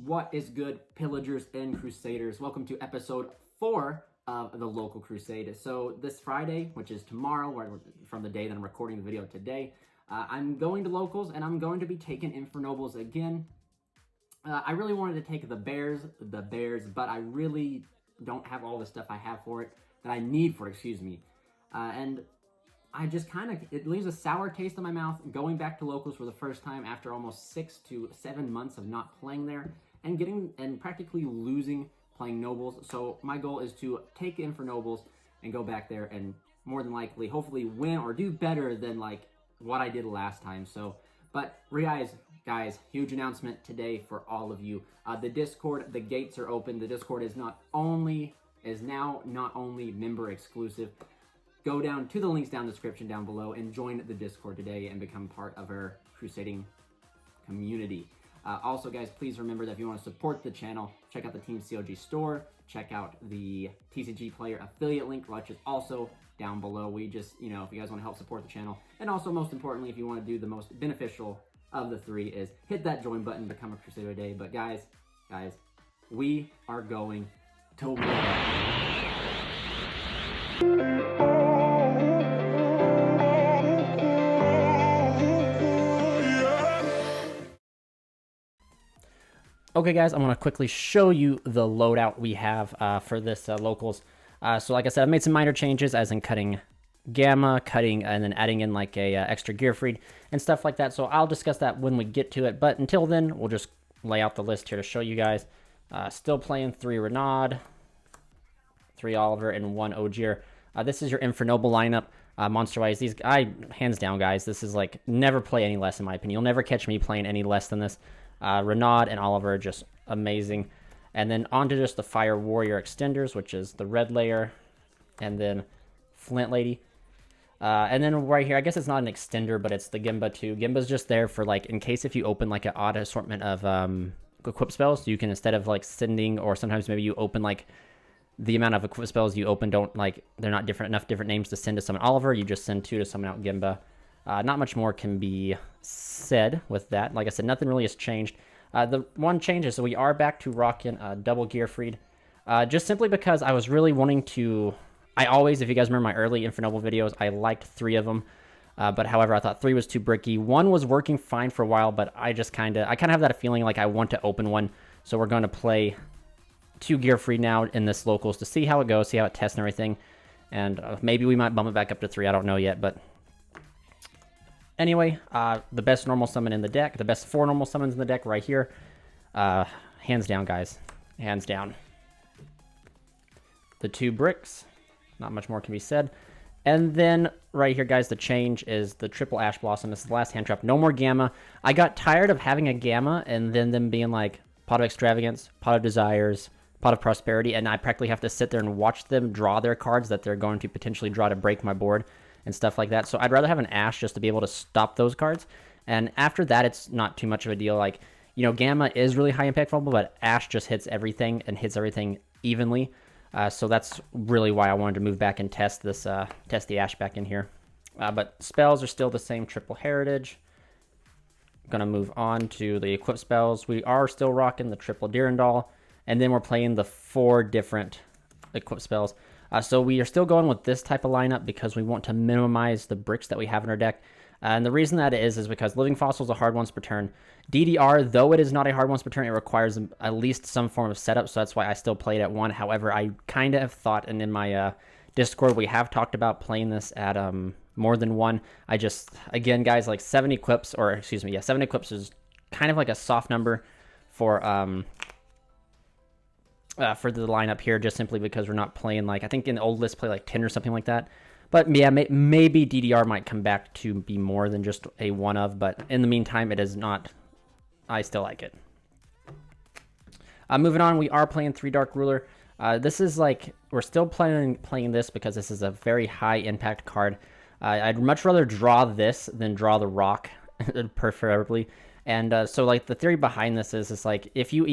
What is good, pillagers and crusaders? Welcome to episode 4 of the local crusade. So this Friday, which is tomorrow, from the day that I'm recording the video today, I'm going to locals and I'm going to be taking Infernobles again. I really wanted to take the bears, but I really don't have all the stuff I have for it, that I need for it, excuse me. And I just it leaves a sour taste in my mouth going back to locals for the first time after almost 6 to 7 months of not playing there and practically losing playing nobles. So my goal is to take Infernobles and go back there and more than likely, hopefully win or do better than like what I did last time. So, but guys, huge announcement today for all of you. The Discord, the gates are open. The Discord is now not only member exclusive. Go down to the links down in the description down below and join the Discord today and become part of our crusading community. Also, guys, please remember that if you want to support the channel, check out the Team COG store, check out the TCG player affiliate link, which is also down below. We just, if you guys want to help support the channel, and also most importantly, if you want to do the most beneficial of the three, is hit that join button, become a Crusader today. But guys, we are going to war. Okay, guys, I'm going to quickly show you the loadout we have for this locals. So like I said, I've made some minor changes, as in cutting gamma, and then adding in like a extra gear freed and stuff like that. So I'll discuss that when we get to it. But until then, we'll just lay out the list here to show you guys. Still playing 3 Renaud, 3 Oliver, and 1 Ogier. This is your Infernoble lineup. Monster-wise, hands down, guys, this is like, never play any less in my opinion. You'll never catch me playing any less than this. Renaud and Oliver, just amazing. And then onto just the Fire Warrior extenders, which is the red layer, and then Flint Lady. And then right here, I guess it's not an extender, but it's the Gimba too. Gimba's just there for like, in case if you open like an odd assortment of equip spells, you can, instead of like sending, or sometimes maybe you open like the amount of equip spells you open they're not enough different names to send to summon Oliver, you just send 2 to summon out Gimba. Not much more can be said with that. Like I said, nothing really has changed. The one change is that we are back to rocking double gear freed. Just simply because I was really wanting to... if you guys remember my early Infernoble videos, I liked 3 of them. But however, I thought 3 was too bricky. 1 was working fine for a while, but I kind of have that feeling like I want to open one. So we're going to play 2 gear free now in this locals to see how it goes, see how it tests and everything. And maybe we might bump it back up to 3. I don't know yet, but... Anyway, the best normal summon in the deck, the best 4 normal summons in the deck right here. Hands down, guys. Hands down. The 2 bricks. Not much more can be said. And then right here, guys, the change is the triple Ash Blossom. This is the last hand trap. No more Gamma. I got tired of having a Gamma and then them being like Pot of Extravagance, Pot of Desires, Pot of Prosperity, and I practically have to sit there and watch them draw their cards that they're going to potentially draw to break my board and stuff like that. So I'd rather have an Ash just to be able to stop those cards. And after that, it's not too much of a deal. Like, Gamma is really high impact vulnerable, but Ash just hits everything and hits everything evenly. So that's really why I wanted to move back and test this, test the Ash back in here. But spells are still the same triple heritage. Gonna move on to the equip spells. We are still rocking the triple Dirndl, and then we're playing the 4 different equip spells. So we are still going with this type of lineup because we want to minimize the bricks that we have in our deck. And the reason that is because Living Fossil is a hard once per turn. DDR, though it is not a hard once per turn, it requires at least some form of setup, so that's why I still play it at 1. However, I kind of have thought, and in my Discord, we have talked about playing this at more than 1. Again, guys, like 7 equips, 7 equips is kind of like a soft number for the lineup here, just simply because we're not playing, like, I think in the old list play like 10 or something like that. But yeah, maybe DDR might come back to be more than just a 1 of, but in the meantime, it is not. I still like it. Moving on, we are playing 3 Dark Ruler. This is like, we're still playing this because this is a very high impact card. I'd much rather draw this than draw the rock, preferably. And so like the theory behind this is like, if you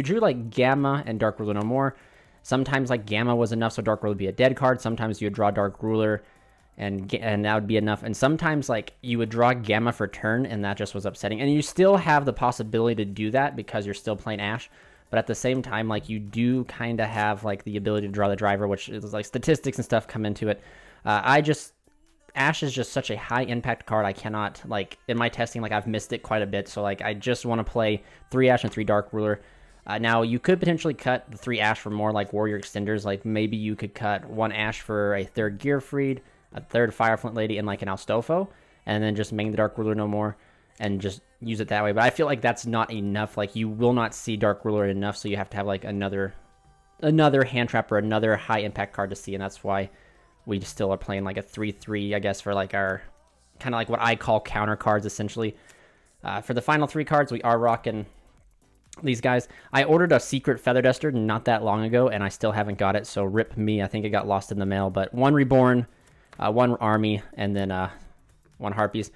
drew like Gamma and Dark Ruler no more, sometimes like Gamma was enough so Dark Ruler would be a dead card. Sometimes you would draw Dark Ruler and that would be enough. And sometimes like you would draw Gamma for turn, and that just was upsetting. And you still have the possibility to do that because you're still playing Ash, but at the same time, like you do kind of have like the ability to draw the driver, which is like statistics and stuff come into it. Ash is just such a high impact card. I cannot, like, in my testing, like I've missed it quite a bit. So like I just want to play 3 Ash and 3 Dark Ruler. Now you could potentially cut the 3 Ash for more like warrior extenders. Like maybe you could cut 1 Ash for a 3rd Gearfried, a 3rd Fireflint Lady, and like an Astolfo, and then just main the Dark Ruler no more and just use it that way. But I feel like that's not enough. Like you will not see Dark Ruler enough, so you have to have like another hand trap or another high impact card to see, and that's why we still are playing like a 3/3, I guess, for like our kind of like what I call counter cards essentially. For the final 3 cards, we are rocking these guys. I ordered a secret Feather Duster not that long ago, and I still haven't got it, so rip me. I think it got lost in the mail. But 1 Reborn, 1 Army, and then 1 Harpies.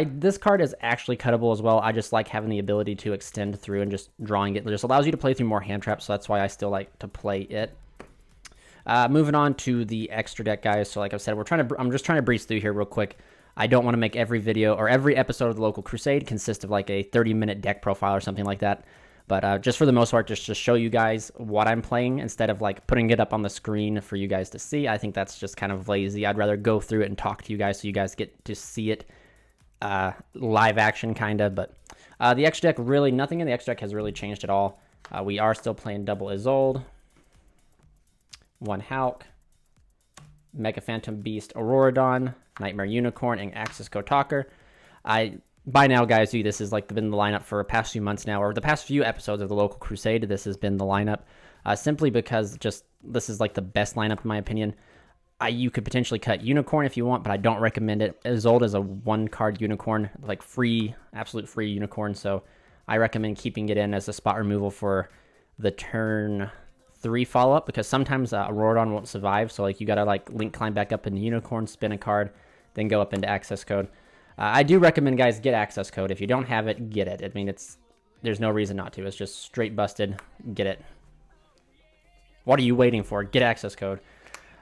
This card is actually cuttable as well. I just like having the ability to extend through and just drawing it. It just allows you to play through more hand traps, so that's why I still like to play it. Moving on to the extra deck, guys. So like I said, I'm just trying to breeze through here real quick. I don't want to make every video or every episode of the local Crusade consist of like a 30-minute deck profile or something like that. But just for the most part, just to show you guys what I'm playing instead of like putting it up on the screen for you guys to see. I think that's just kind of lazy. I'd rather go through it and talk to you guys so you guys get to see it live action kind of. But the extra deck, really nothing in the extra deck has really changed at all. We are still playing double Isolde, 1 Hulk, Mega Phantom Beast Auroradon, Nightmare Unicorn, and Axis Kotaker. By now, guys, this has like been the lineup for the past few months now, or the past few episodes of the local Crusade. This has been the lineup, simply because this is like the best lineup in my opinion. You could potentially cut Unicorn if you want, but I don't recommend it. Isolde is a 1-card Unicorn, like free, absolute free Unicorn, so I recommend keeping it in as a spot removal for the turn 3 follow-up, because sometimes Auroradon won't survive, so like you gotta like link climb back up into Unicorn, spin a card, then go up into Access Code. I do recommend, guys, get Access Code. If you don't have it, get it. I mean, there's no reason not to. It's just straight busted. Get it. What are you waiting for? Get Access Code.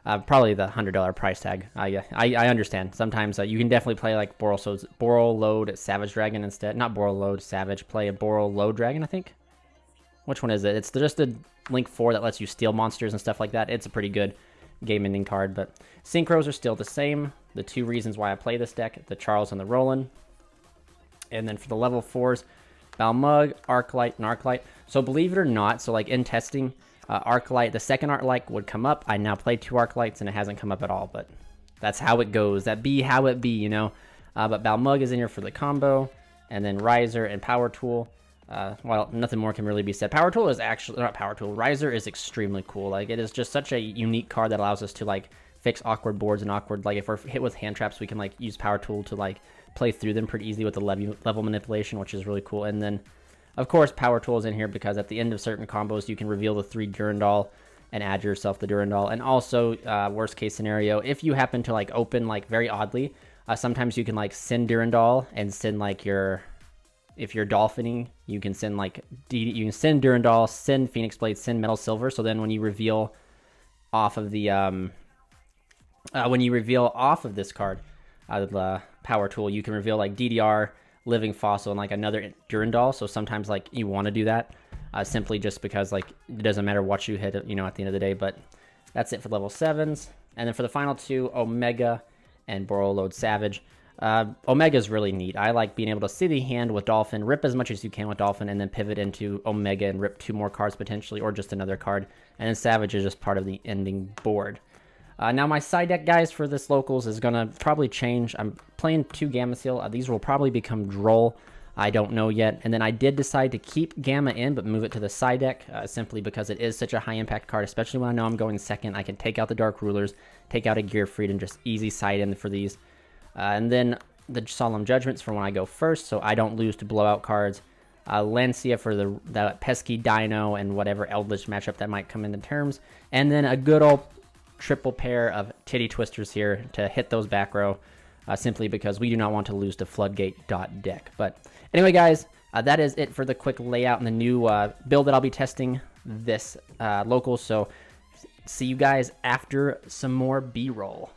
Probably the $100 price tag. I understand. Sometimes you can definitely play like Borreload Savage Dragon instead. Not Borreload Savage. Play a Borreload Dragon, I think. Which one is it? It's just a Link 4 that lets you steal monsters and stuff like that. It's a pretty good game-ending card, but Synchros are still the same. The 2 reasons why I play this deck, the Charles and the Roland. And then for the level 4s, Balmug, Arclight, and Arclight. So believe it or not, so like in testing, Arclight, the second Arclight would come up. I now play 2 Arclights, and it hasn't come up at all, but that's how it goes. That be how it be, you know? But Balmug is in here for the combo, and then Riser and Power Tool. Well, nothing more can really be said. Power Tool is actually, not Power Tool, Riser is extremely cool. Like, it is just such a unique card that allows us to, like, fix awkward boards and awkward, like, if we're hit with hand traps, we can, like, use Power Tool to, like, play through them pretty easily with the level manipulation, which is really cool. And then, of course, Power Tool is in here because at the end of certain combos, you can reveal the 3 Durandal and add yourself the Durandal. And also, worst case scenario, if you happen to, like, open, like, very oddly, sometimes you can, like, send Durandal and send, like, if you're dolphining, you can send like you can send Durandal, send Phoenix Blade, send Metal Silver. So then when you reveal off of the this card, the Power Tool, you can reveal like DDR, Living Fossil, and like another Durandal. So sometimes like you want to do that, simply just because like it doesn't matter what you hit, you know, at the end of the day. But that's it for level 7s, and then for the final 2, Omega and Borreload Savage. Omega is really neat. I like being able to see the hand with Dolphin, rip as much as you can with Dolphin, and then pivot into Omega and rip 2 more cards potentially, or just another card. And then Savage is just part of the ending board. Now my side deck, guys, for this locals is going to probably change. I'm playing 2 Gamma Seal. These will probably become Droll. I don't know yet. And then I did decide to keep Gamma in, but move it to the side deck, simply because it is such a high impact card, especially when I know I'm going second. I can take out the Dark Rulers, take out a Gearfried, and just easy side in for these. And then the Solemn Judgments for when I go first, so I don't lose to blowout cards. Lancia for the pesky Dino and whatever Eldritch matchup that might come into terms. And then a good old triple pair of Titty Twisters here to hit those back row, simply because we do not want to lose to Floodgate.deck. But anyway, guys, that is it for the quick layout and the new build that I'll be testing this local. So see you guys after some more B-roll.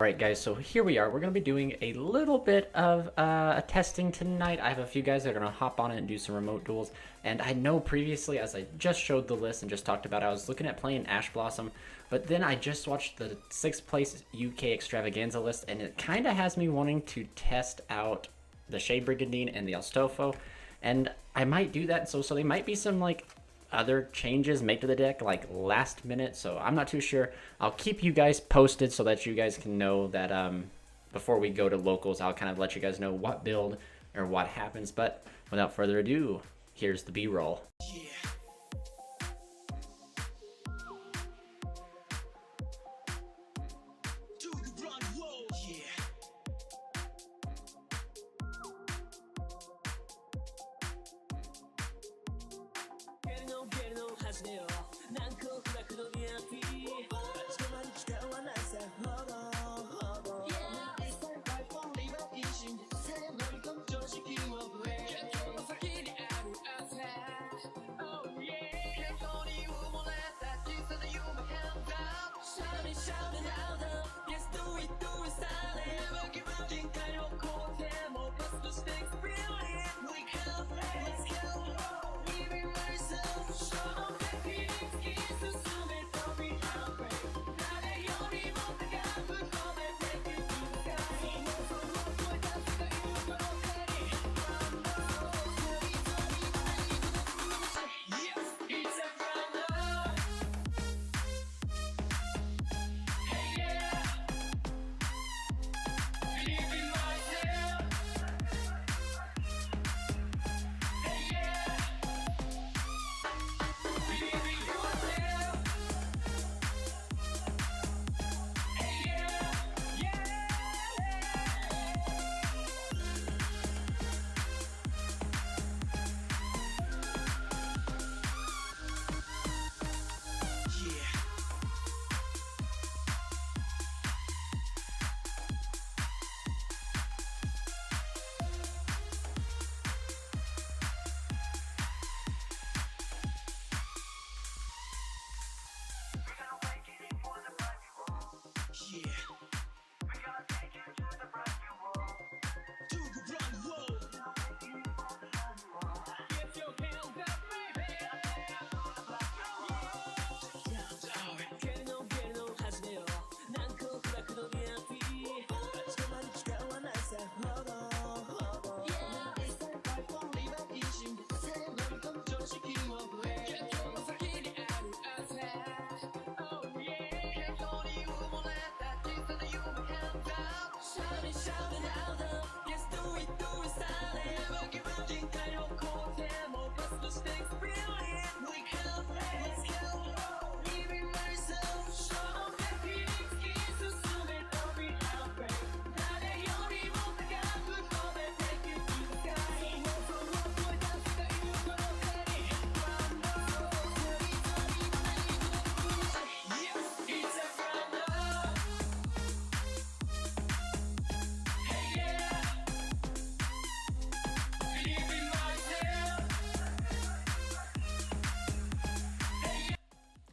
Alright guys, so here we are. We're going to be doing a little bit of a testing tonight. I have a few guys that are going to hop on it and do some remote duels. And I know previously, as I just showed the list and just talked about, I was looking at playing Ash Blossom. But then I just watched the 6th place UK Extravaganza list, and it kind of has me wanting to test out the Shade Brigandine and the Astolfo. And I might do that, so there might be some like other changes made to the deck like last minute, so I'm not too sure. I'll keep you guys posted so that you guys can know that before we go to locals, I'll kind of let you guys know what build or what happens. But without further ado, here's the B-roll.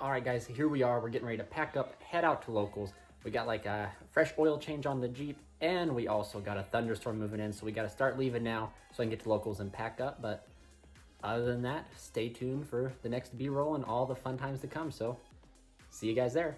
Alright guys, here we are. We're getting ready to pack up, head out to locals. We got like a fresh oil change on the Jeep, and we also got a thunderstorm moving in, so we got to start leaving now so I can get to locals and pack up. But other than that, stay tuned for the next B-roll and all the fun times to come. So see you guys there.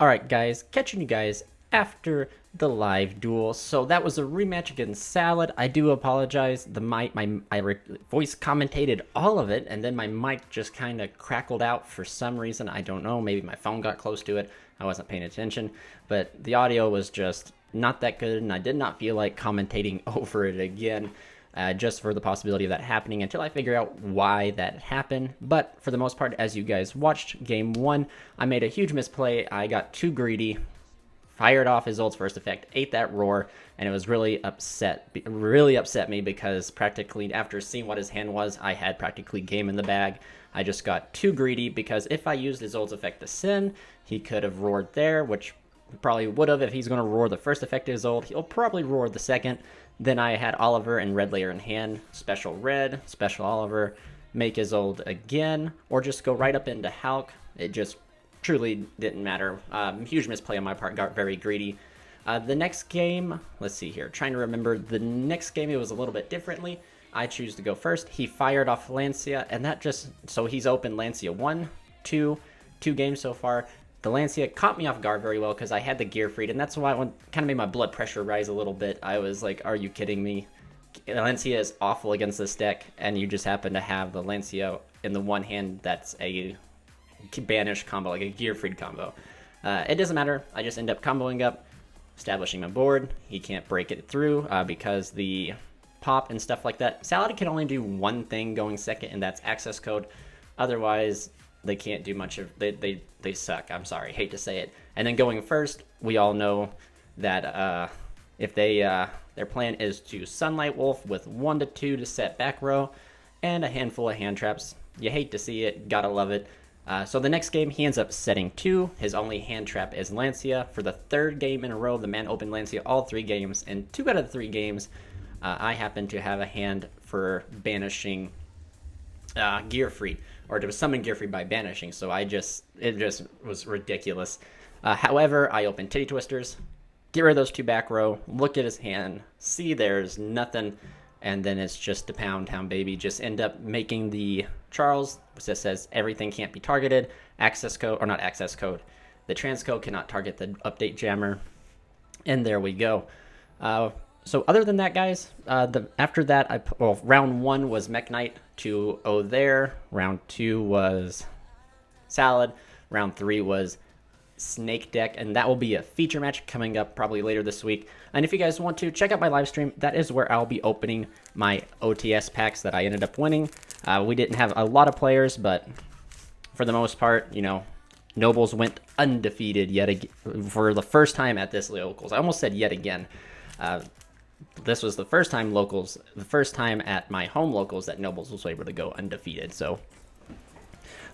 Alright guys, catching you guys after the live duel. So that was a rematch against Salad. I do apologize. My voice commentated all of it, and then my mic just kind of crackled out for some reason. I don't know. Maybe my phone got close to it. I wasn't paying attention. But the audio was just not that good, and I did not feel like commentating over it again. Just for the possibility of that happening until I figure out why that happened. But for the most part, as you guys watched game one, I made a huge misplay. I got too greedy, fired off his ult's first effect, ate that roar, and it was really upset me because practically after seeing what his hand was, I had practically game in the bag. I just got too greedy because if I used his ult's effect to sin, he could have roared there, which probably would have. If he's going to roar the first effect of his ult, he'll probably roar the second. Then I had Oliver and red layer in hand, special red, special Oliver, make his ult again, or just go right up into Hulk. It just truly didn't matter. Huge misplay on my part, got very greedy. The next game, let's see here, trying to remember, the next game it was a little bit differently. I choose to go first. He fired off Lancia, and that just, so he's opened Lancia 1, 2 games so far. The Lancia caught me off guard very well because I had the gear freed, and that's why it kind of made my blood pressure rise a little bit. I was like, are you kidding me? Lancia is awful against this deck, and you just happen to have the Lancia in the one hand that's a banish combo, like a gear freed combo. It doesn't matter. I just end up comboing up, establishing my board. He can't break it through because the pop and stuff like that. Salad can only do one thing going second, and that's access code. Otherwise, they can't do much of, they suck. I'm sorry, hate to say it. And then going first, we all know that if they their plan is to Sunlight Wolf with 1 to 2 to set back row and a handful of hand traps. You hate to see it, gotta love it. So the next game, he ends up setting 2. His only hand trap is Lancia. For the third game in a row, the man opened Lancia all 3 games, and 2 out of the 3 games, I happen to have a hand for banishing gear free, or to summon gear free by banishing. So it just was ridiculous. However, I opened Titty Twisters, get rid of those 2 back row, look at his hand, see there's nothing, and then it's just a pound town baby. Just end up making the Charles, which says everything can't be targeted, access code, or not access code, the transcode cannot target the update jammer, and there we go. So other than that, guys, after that, round 1 was Mech Knight to there. Round 2 was Salad. Round 3 was Snake Deck, and that will be a feature match coming up probably later this week. And if you guys want to, check out my live stream. That is where I'll be opening my OTS packs that I ended up winning. We didn't have a lot of players, but for the most part, you know, Nobles went undefeated yet again for the first time at this locals. I almost said yet again. This was the first time at my home locals that Nobles was able to go undefeated. So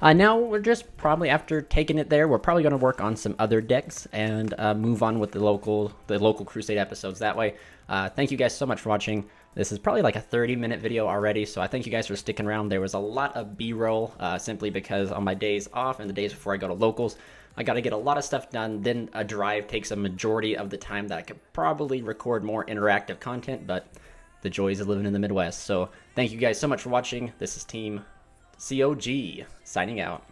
now we're just probably, after taking it there, we're probably going to work on some other decks and move on with the local Crusade episodes that way. Thank you guys so much for watching. This is probably like a 30-minute video already, so I thank you guys for sticking around. There was a lot of B-roll simply because on my days off and the days before I go to locals, I got to get a lot of stuff done. Then a drive takes a majority of the time that I could probably record more interactive content, but the joys of living in the Midwest. So thank you guys so much for watching. This is Team COG signing out.